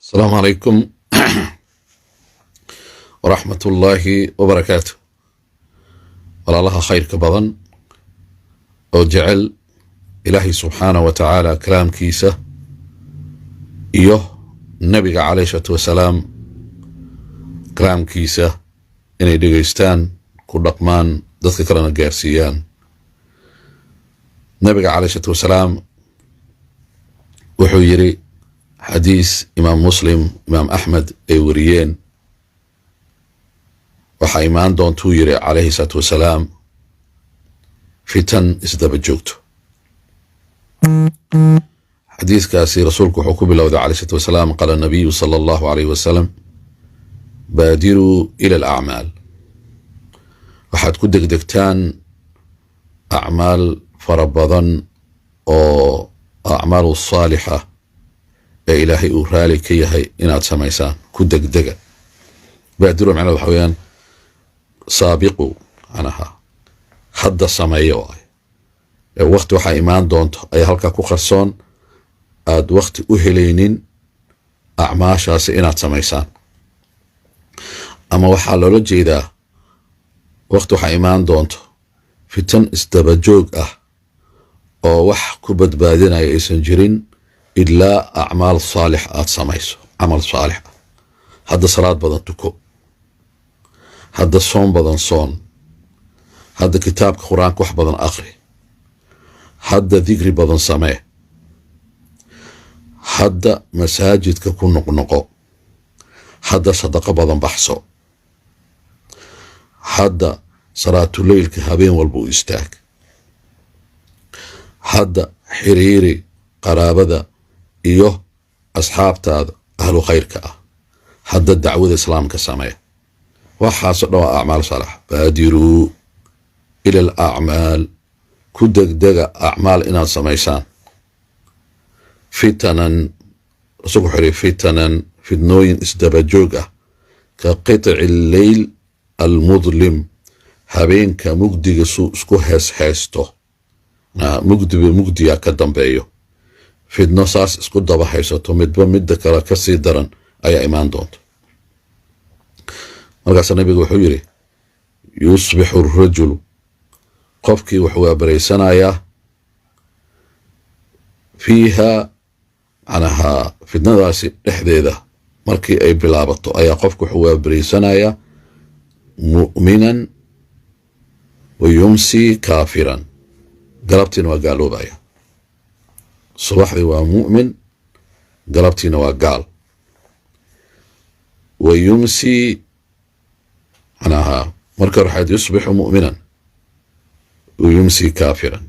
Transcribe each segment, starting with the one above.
السلام عليكم ورحمة الله وبركاته. والله خير كبضن وجعل إلهي سبحانه وتعالى كلام كيسة النبي عليه الصلاة والسلام كلام كيسة إني دقيستان كل رقمان دادك كرنا قارسيان. النبي عليه الصلاة والسلام وحيري حديث إمام مسلم إمام أحمد وريين waxaa imaan doontuu yiri calayhi salaatu wasalaam fitan isdaba joogto. xadiiskaasi rasuulku wuxuu ku bilowday calayhi salaatu wasalaam qaala nabiyu sala allahu calayhi wasalam baadiruu ila alacmaal, waxaad ku degdegtaan acmaal fara badan oo acmaalu saalixa ee ilaahay uu raali ka yahay inaad samaysaan. ku degdega. baadiru macnaheedu waxa weeyaan saabiqu anaha hadda sameeyo waqti waxaa imaan doonto ay halkaa ku qarsoon aad waqti u helaynin acmaashaasi inaad samaysaan. ama waxaa loola jeedaa waqti waxaa imaan doonto fitan isdaba joog ah oo wax ku badbaadinaya aysan jirin ilaa acmaal saalix aad samayso. camal saalix ah. hadda salaad badan tuko, hadda soon badan soon, hadda kitaabka qur-aanka wax badan akhri, hadda dikri badan samee, hadda masaajidka ku noqnoqo, hadda sadaqo badan baxso, hadda salaatuleylka habeen walba u istaag, hadda xiriiri qaraabada iyo asxaabtaada ahlu khayrka ah, hadda dacwada islaamka samee. waxaasoo dhan waa acmaal saalax. baadiruu ila alacmaal, ku degdega acmaal inaad samaysaan. fitanan rasuulku wuxuu yidhi fitanan fidnooyin isdaba joog ah ka qiطci alleyl almudlim, habeenka mugdiga suu isku heeshaysto. mugdiba mugdigaa ka dambeeyo. fidno saas isku daba haysato midba midda kale ka sii daran ayaa imaan doonta. markaasa nabigu wuxuu yidhi yusbixu arajulu, qofkii wuxuu waabaraysanayaa fiiha macnaha fidnadaasi dhexdeeda markii ay bilaabato ayaa qofku wuxuu waabaraysanayaa mu'minan wa yumsi kaafiran. galabtiina waa gaaloobaya. subaxdii waa mu'min, galabtiina waa gaal. wa yumsi معناها مركز واحد يصبح مؤمنا ويمسي كافرا.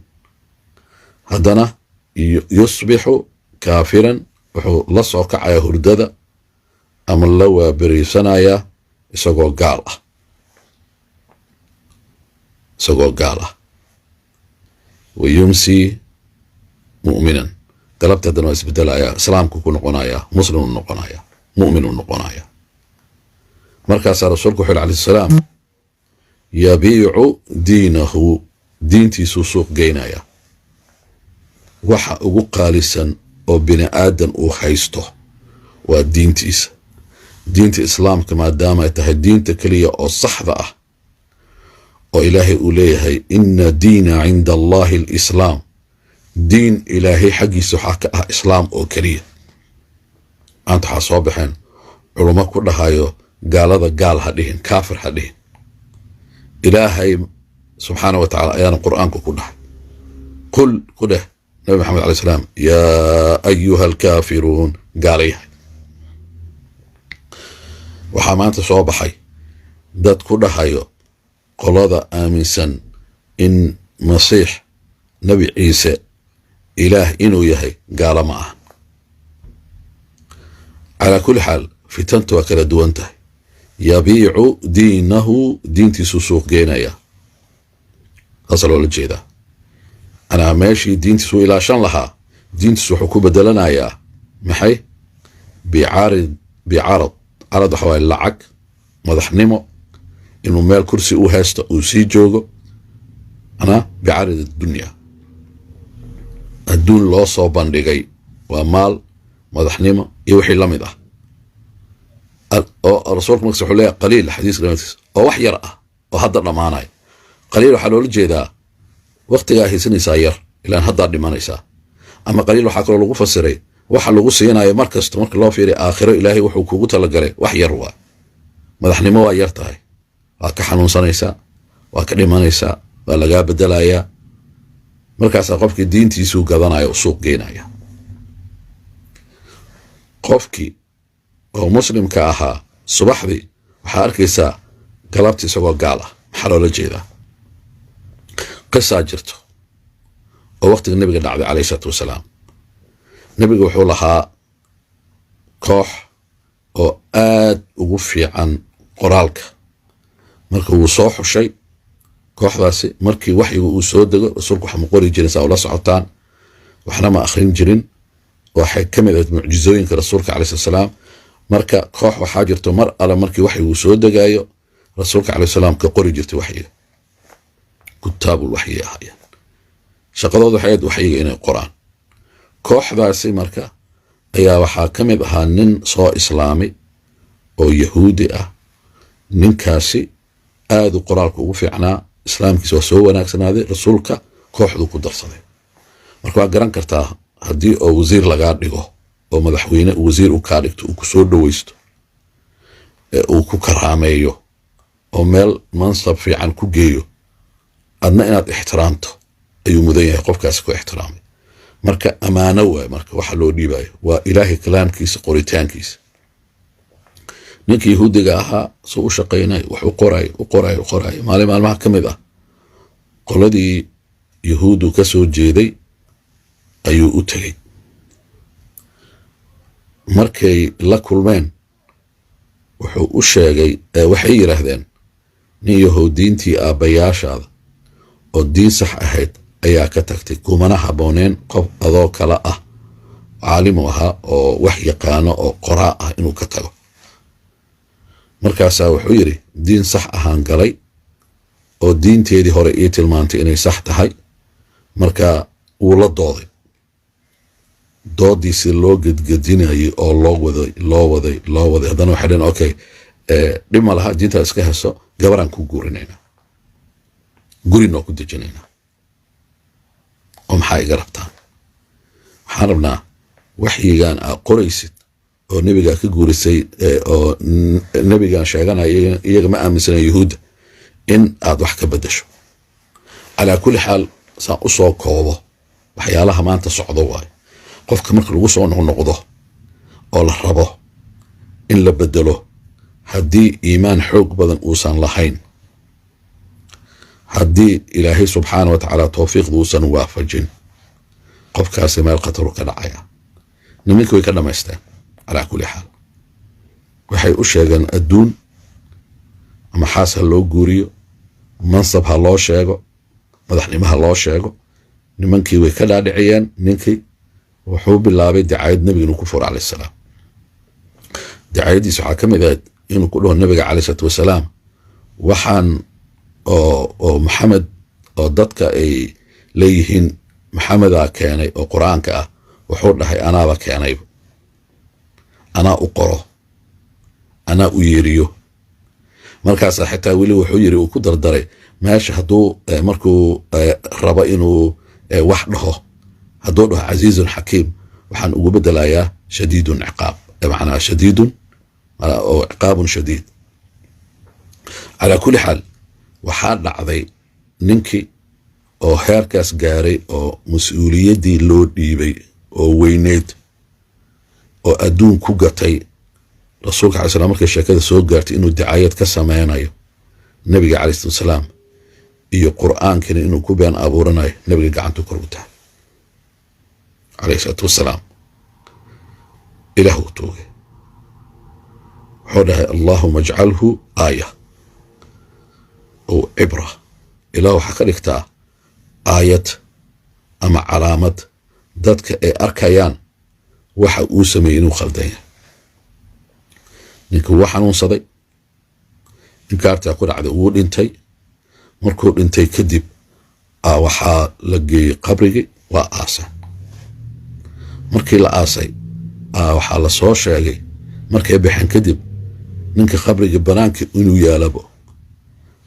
هدنا يصبح كافرا وحو لصعو كعايا هرددا أما اللوى بريسانايا إساقو قالة إساقو قالة. ويمسي مؤمنا قلبت هدنا اسبدال آيا سلامكو نقنايا مسلم نقنايا مؤمن نقنايا. markaasaa rasuulku wuxuu alayhi salaam yabiicu diinahu, diintiisuu suuq geynaya. waxa ugu qaalisan oo bini aadan uu haysto waa diintiisa. diinta islaamka maadaama ay tahay diinta keliya oo saxda ah oo ilaahay uu leeyahay ina diina cinda allahi alislaam, diin ilaahay xaggiisa waxaa ka ah islaam oo keliya. maanta waxaa soo baxeen culummo ku dhahayo gaalada gaal ha dhihin, kaafir ha dhihin. ilaahay subxaana wa tacaala ayaana qur'aanku ku dhahay qul ku dheh nabi maxamed alay salaam yaa ayuha alkaafiruun, gaala yahay. waxaa maanta soo baxay dad ku dhahayo qolada aaminsan in masiix nabi ciise ilaah inuu yahay gaala ma aha. calaa kulli xaal fitanta waa kala duwan tahay. yabiicu diinahu, diintiisuu suuq geenaya. saasa loola jeedaa. anaa meeshii diintiisuu ilaashan lahaa diintiisu wuxuu ku bedelanayaa maxay? bicarad. carad waxa waaye lacag, madaxnimo, inuu meel kursi u haysto uu sii joogo. anaa bicarad addunya, adduun loo soo bandhigay waa maal, madaxnimo iyo wixii la mid ah. rasuulku markaas wuxuu leeyahay qaliil xadiiska dhammaantiisa oo wax yar ah oo hadda dhammaanaya. qaliil waxaa loola jeedaa waqtigaa haysanaysaa yar ilaan haddaad dhimanaysaa. ama qaliil waxaa kaloo lagu fasiray waxa lagu siinayo mar kasta marka loo fiiriyo aakhiro ilaahay wuxuu kugu talagalay wax yar waa. madaxnimo waa yar tahay, waa ka xanuunsanaysaa, waa ka dhimanaysaa, waa lagaa bedelayaa. markaasaa qofkii diintiisuu gadanaya u suuq geynaya. qofkii oo muslimka ahaa subaxdii waxaa arkaysaa galabtii isagoo gaal ah. maxaa loola jeedaa? qisaa jirto oo waqtiga nebiga dhacday calayhi salaatu wasalaam. nebiga wuxuu lahaa koox oo aad ugu fiican qoraalka. marka wuu soo xushay kooxdaasi. markii waxyigu uu soo dego rasuulku waxa ma qori jirin saa ula socotaan, waxna ma akhrin jirin. waxay ka mid ahayd mucjizooyinka rasuulka calayhi salaam. marka koox waxaa jirto mar alle markii waxyigu soo degaayo rasuulka calayhi salaam ka qori jirtay waxyiga. kutaabul waxyi ahaayeen. shaqadooda waxay ahayd waxyiga inay qoraan. kooxdaasi marka ayaa waxaa ka mid ahaa nin soo islaamay oo yahuudi ah. ninkaasi aad u qoraalka ugu fiicnaa, islaamkiisa waa soo wanaagsanaaday, rasuulka kooxdu ku darsaday. marka waa garan kartaa haddii oo wasiir lagaa dhigo oo madaxweyne wasiir u kaa dhigto, uu ku soo dhowaysto, uu ku karaameeyo, oo meel mansab fiican ku geeyo, adna inaad ixtiraamto ayuu mudan yahay. qofkaasi ku ixtiraamay. marka ammaano waay. marka waxa loo dhiibayo waa ilaahay kalaamkiisa, qoritaankiisa. ninkii yahuudiga ahaa soo u shaqaynay wax u qorayo. maalin maalmaha ka mid ah qoladii yahuudu ka soo jeeday ayuu u tegey. markay la kulmeen wuxuu u sheegay, waxay yidhaahdeen nin yahow diintii aabbayaashaada oo diin sax ahayd ayaa ka tagtay, kumana habbooneen qof adoo kale ah caalimu ahaa oo wax yaqaano oo qoraa ah inuu ka tago. markaasaa wuxuu yidhi diin sax ahaan galay oo diinteedii hore ii tilmaantay inay sax tahay. marka wuu la dooday. doodiisi loo gedgedinayay oo loo waday haddana waxay dhaheen okay, dhib ma laha, diintaa iska heso, gabaraan ku guurinaynaa, gurinoo ku dejinaynaa. oo maxaa iga rabtaan? waxaan rabnaa waxyigaan aa qoraysid oo nebigaa ka guurisay, oo nebigaan sheeganaya iyaga ma aaminsana yahuudda, in aad wax ka bedasho. calaa kulli xaal saan u soo koobo waxyaalaha maanta socdo waayo. qofka marka lagu soo noqnoqdo oo la rabo in la bedelo, haddii iimaan xoog badan uusan lahayn, haddii ilaahay subxaana wa tacaala towfiiqda uusan waafajin, qofkaasi meel khataru ka dhacaya. niminka way ka dhamaysteen. calaa kulli xaal waxay u sheegeen adduun ama xaas ha loo guuriyo, mansab ha loo sheego, madaxnimo ha loo sheego. nimankii way ka dhaadhiciyeen. ninkii wuxuu bilaabay dacayad nebiga inuu ku furo calayhi salaam. dacayadiisa waxaa ka mid ahayd inuu ku dhaho nebiga calayhi salaatu wasalaam waxaan oo maxamed oo dadka ay leeyihiin maxamedaa keenay oo qur-aanka ah, wuxuu dhahay anaaba keenayba, anaa u qoro, anaa u yeeriyo. markaasaa xitaa weli wuxuu yiri uu ku dardaray meesha hadduu markuu rabo inuu wax dhaho, hadduu dhaho casiizun xakiim, waxaan ugu bedelayaa shadiidun ciqaab, macnaa shadiidun oo ciqaabun shadiid. calaa kulli xaal waxaa dhacday ninkii oo heerkaas gaaray oo mas-uuliyaddii loo dhiibay oo weyneyd oo adduun ku gatay. rasuulka calai salam markay sheekada soo gaartay inuu dicaayad ka sameynayo nebiga calai salatu wasalaam iyo qur'aankina inuu ku been abuuranayo, nebiga gacantu kor u tahay calayhi salaatu wasalaam. ilaah uu toogay, wuxuu dhahay allaahuma ajcalhu aaya oo cibra. ilaah waxaa ka dhigtaa aayad ama calaamad dadka ay arkayaan waxa uu sameeyey inuu khaldan yahay. ninkii wuu xanuunsaday, inkaartaa ku dhacday, wuu dhintay. markuu dhintay kadib waxaa la geeyey qabrigii, waa aasay. markii la aasay waxaa la soo sheegay markay baxeen kadib ninka qabriga banaanka inuu yaalabo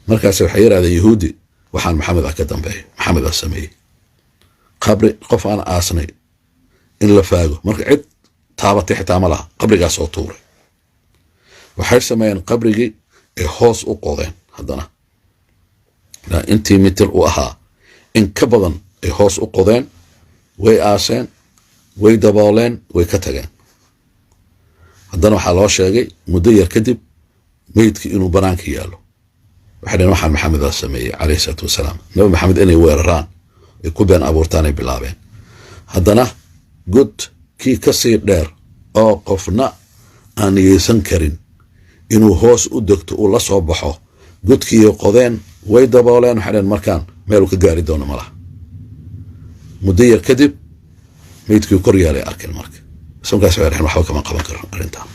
markaas waxay yiraahdeen yahuudi waxaan maxamed ka dambeeyay maxamed sameeyay qabri qof aan aasnay in la faago marka cid taabatay xitaa ma laha qabrigaas oo tuuray waxay sameeyeen qabrigii ee hoos u qodeen haddana intii mitir u ahaa in ka badan ay hoos u qodeen way aaseen way dabooleen way ka tageen haddana waxaa loo sheegay muddo yar kadib meydkii inuu banaanka yaalo waxay dhaheen waxaan maxamed sameeyey calayhi salaatu wasalaam nabi maxamed inay weeraraan ay ku been abuurtaan ay bilaabeen haddana god kii ka sii dheer oo qofna aan yeesan karin inuu hoos u degto uu la soo baxo godkii qodeen way dabooleen waxay dhaheen markaan meel uu ka gaari doono malaha muddo yar kadib meydkii kor yaalay arkeen marka isagoo waxay dhaheen waxba kama qaban karno arrintan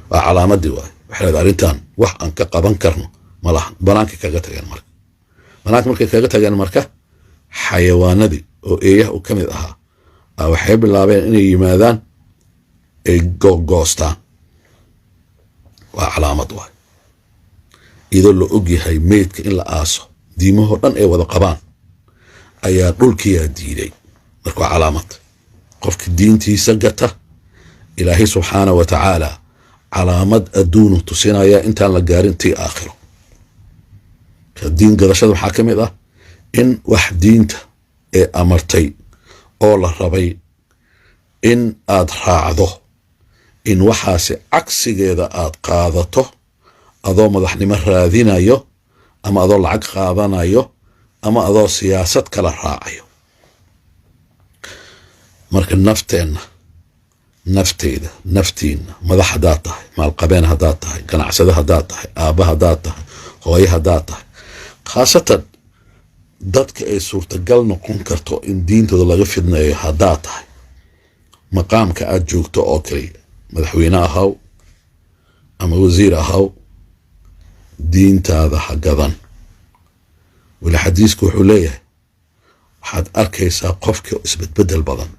waa calaamadii waay waxay leedahay arrintan wax aan ka qaban karno malaha banaanka kaga tageen marka banaanka markay kaga tageen marka xayawaanadii oo eeyaha u ka mid ahaa waxay bilaabeen inay yimaadaan ay goostaan waa calaamad waay iyadoo la og yahay meydka in la aaso diimahoo dhan ay wada qabaan ayaa dhulkiyaa diiday marka waa calaamad qofka diintiisa gata ilaahay subxaana wa tacaala calaamad adduunu tusinaya intaan la gaarin tii aakhiro diin gadashada waxaa ka mid ah in wax diinta ee amartay oo la rabay in aad raacdo in waxaasi cagsigeeda aad qaadato adoo madaxnimo raadinayo ama adoo lacag qaadanayo ama adoo siyaasad kala raacayo marka nafteyda naftiina madax haddaad tahay maalqabeen haddaad tahay ganacsade haddaad tahay aabba haddaad tahay hooye haddaad tahay khaasatan dadka ay suurtagal noqon karto in diintooda laga fidnayo haddaad tahay maqaamka aad joogto oo kaliya madaxweyne ahaw ama wasiir ahaw diintaada ha gadan weli xadiisku wuxuu leeyahay waxaad arkaysaa qofka isbedbedel badan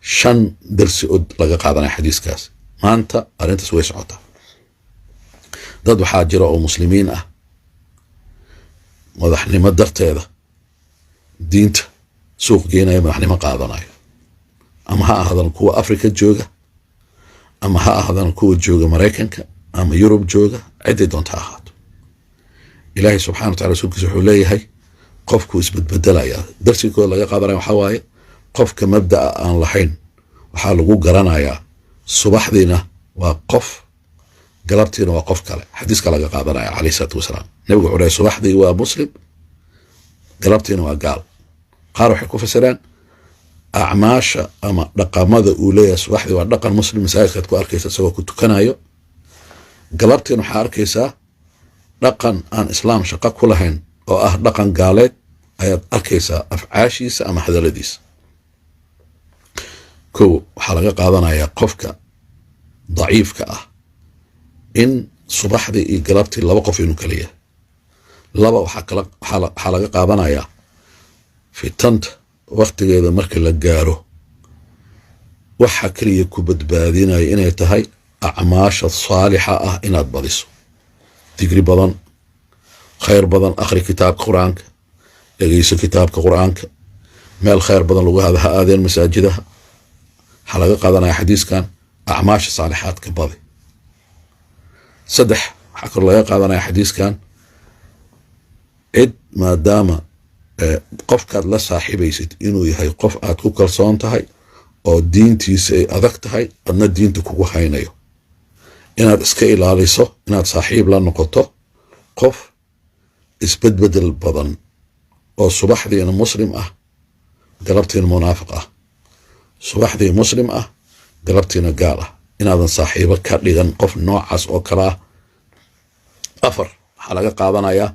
5 darsi oo laga qaadanaya xadiiskaas maanta arrintaas way socotaa dad waxaa jira oo muslimiin ah madaxnimo darteeda diinta suuq geenaya madaxnimo qaadanayo ama ha ahadan kuwa Afrika jooga ama ha ahadan kuwa jooga Mareykanka ama Yurub jooga ciday doonta ahaato ilaahay subxaanahu wa ta'aala rasuulkiisa wuxuu leeyahay qofku isbedbedelaya darsigooda laga qaadanaya waxaa waaye qofka mabda'a aan lahayn waxaa lagu garanayaa subaxdiina waa qof galabtiina waa qof kale xadiiska laga qaadanaya calayhi salaatu wasalaam nabigu wuxuu leeyahay subaxdii waa muslim galabtiina waa gaal qaar waxay ku fasireen acmaasha ama dhaqamada uu leeyahay subaxdii waa dhaqan muslim masaajidkaad ku arkaysa isagoo ku tukanayo galabtiina waxaa arkaysaa dhaqan aan islaam shaqo ku lahayn oo ah dhaqan gaaleed ayaad arkaysaa afcaashiisa ama hadaladiisa kow waxaa laga qaadanayaa qofka daciifka ah in subaxdii iyo galabtii laba qof inuu kala yahay laba waxaa laga qaadanayaa fitanta waqtigeeda marka la gaaro waxa kaliya ku badbaadinaya inay tahay acmaasha saalixa ah inaad badiso digri badan khayr badan akhri kitaabka quraanka dhegeyso kitaabka quraanka meel khayr badan lagu hada ha aadeen masaajidaha waxaa laga qaadanaya xadiiskan acmaasha saalixaadka badi saddex waxaa kaloo laga qaadanaya xadiiskan cid maadaama qofkaad la saaxiibaysid inuu yahay qof aad ku kalsoon tahay oo diintiisa ay adag tahay adna diinta kugu haynayo inaad iska ilaaliso inaad saaxiib la noqoto qof isbedbedel badan oo subaxdiina muslim ah galabtiina munaafiq ah subaxdii muslim ah galabtiina gaal ah inaadan saaxiibo ka dhigan qof noocaas oo kale ah afar waxaa laga qaadanayaa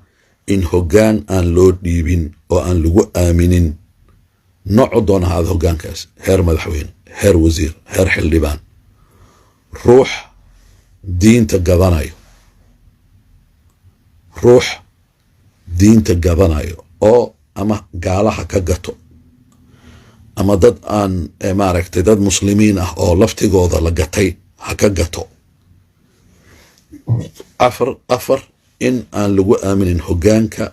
in hoggaan aan loo dhiibin oo aan lagu aaminin noocu doona ahaada hoggaankaas heer madaxweyne heer wasiir heer xildhibaan ruux diinta gadanayo oo ama gaalaha ka gato ama dad aan maaragtay dad muslimiin ah oo laftigooda la gatay ha ka gato afar in aan lagu aaminin hoggaanka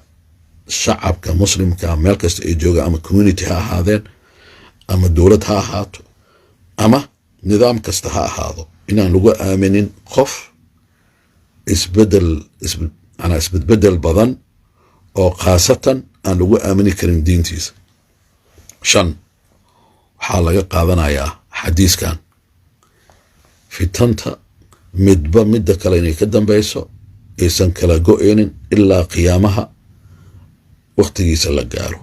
shacabka muslimka meel kasta ay joogaan, ama community ha ahaadeen, ama dowlad ha ahaato, ama nidaam kasta ha ahaado, inaan lagu aaminin qof isbedbedel badan oo khaasatan aan lagu aamini karin diintiisa. 5 waxaa laga qaadanayaa xadiiskan fitanta midba midda kale inay ka dambayso, aysan kala go'aynin ilaa qiyaamaha waqtigiisa la gaaro.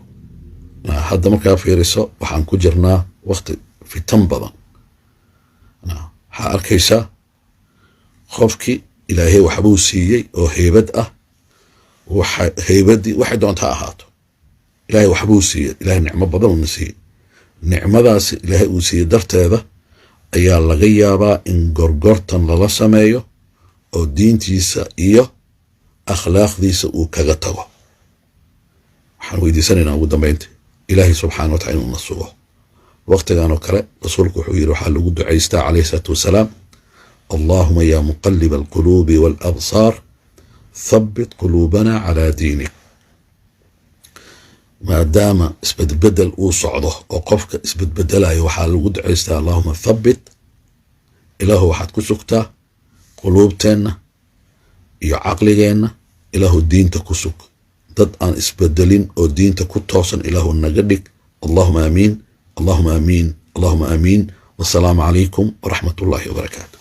hadda markaa fiiriso waxaan ku jirnaa waqti fitan badan. waxaa arkaysaa qofkii ilaahay waxbuu siiyey oo heybad ah, heybadii waxay doonta ha ahaato, ilaahay waxbuu siiyey, ilaahay nicmo badan uuna siiyey. nicmadaasi ilaahay uu siiyey darteeda ayaa laga yaabaa in gorgortan lala sameeyo oo diintiisa iyo akhlaaqdiisa uu kaga tago. waxaan weydiisanaynaa ugu dambayntii ilaahay subxaana wa taala inuu na sugo. waqtigan oo kale rasuulku wuxuu yidhi, waxaa lagu ducaystaa calayhi salaatu wasalaam, allahuma ya muqalib alquluubi waalabsaar thabbit quluubana calaa diinik. maadaama isbedbedel uu socdo oo qofka isbedbedelayo, waxaa lagu ducaystaa allahuma thabbit, ilaahu waxaad ku sugtaa quluubteenna iyo caqligeenna, ilaahu diinta ku sug. dad aan isbedelin oo diinta ku toosan ilaahu naga dhig. allahuma aamiin, allahuma aamiin, allahuma aamiin. wassalaamu calaykum waraxmat ullaahi wabarakaatu.